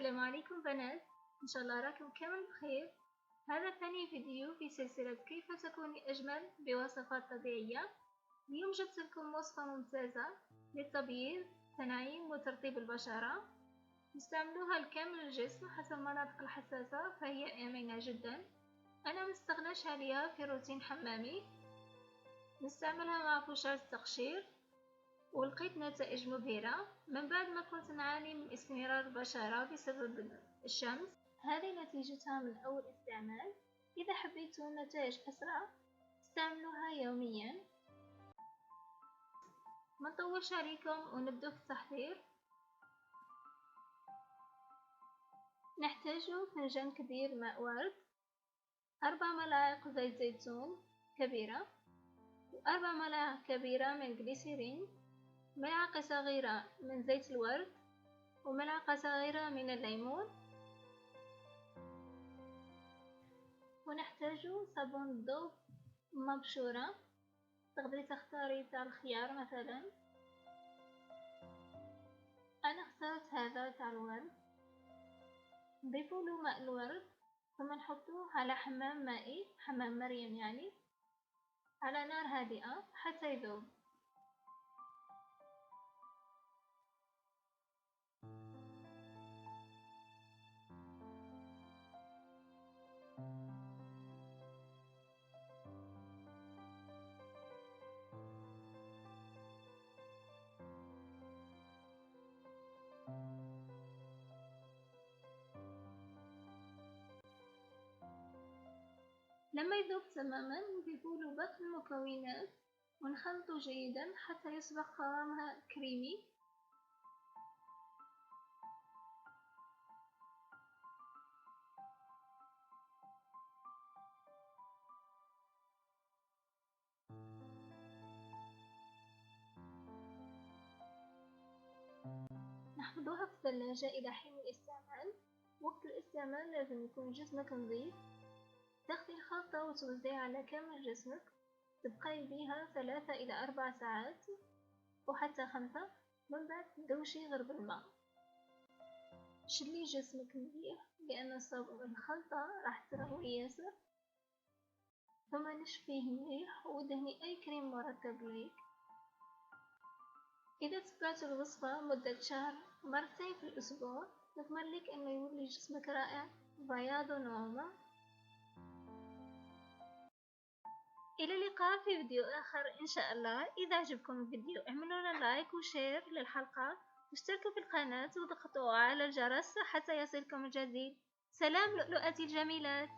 السلام عليكم بنات، إن شاء الله راكم كامل بخير. هذا ثاني فيديو في سلسلة كيف تكوني أجمل بوصفات طبيعية. اليوم جبت لكم وصفة ممتازة للتبييض، تنعيم وترطيب البشرة. نستعملوها لكامل الجسم حتى المناطق الحساسة، فهي آمنة جدا. أنا مستغناش عليها في روتين حمامي، نستعملها مع فشار التقشير ولقيت نتائج مبهرة من بعد ما كنت نعاني من اسمرار البشرة بسبب الشمس. هذه نتيجتها من أول استعمال. إذا حبيتوا نتائج أسرع استعملوها يوميا. ما نطولش عليكم ونبدأ في التحضير. نحتاج فنجان كبير ماء ورد، 4 ملاعق زيت زيتون كبيرة، و4 ملاعق كبيرة من الجليسيرين، ملعقة صغيرة من زيت الورد، وملعقة صغيرة من الليمون. ونحتاج صابون الضوء مبشورة، تقدري تختاري تاع الخيار مثلا، أنا اخترت هذا تاع الورد. نضيفوله ماء الورد ثم نحطوه على حمام مائي، حمام مريم يعني، على نار هادئة حتى يذوب. لما يذوب تماما نضيفوله باقي المكونات ونخلطه جيدا حتى يصبح قوامها كريمي. نحفظوها في الثلاجة إلى حين الاستعمال. وقت الاستعمال لازم يكون جسمك نظيف. تاخدي الخلطة وتوزعيها على كامل جسمك، تبقاي بيها 3 إلى 4 ساعات وحتى 5. من بعد تدوشي غير بالماء. شلي جسمك مليح لأن الخلطة راح تروي ياسر، ثم نشفيه مليح ودهني أي كريم مرطب ليك. إذا تبعت الوصفة مدة شهر مرتين في الأسبوع نضمن لك أنه يولي جسمك رائع بياض ونعومة. إلى اللقاء في فيديو آخر إن شاء الله. إذا عجبكم الفيديو اعملوا لنا لايك وشير للحلقة، واشتركوا في القناة وضغطوا على الجرس حتى يصلكم الجديد. سلام لؤلؤاتي الجميلات.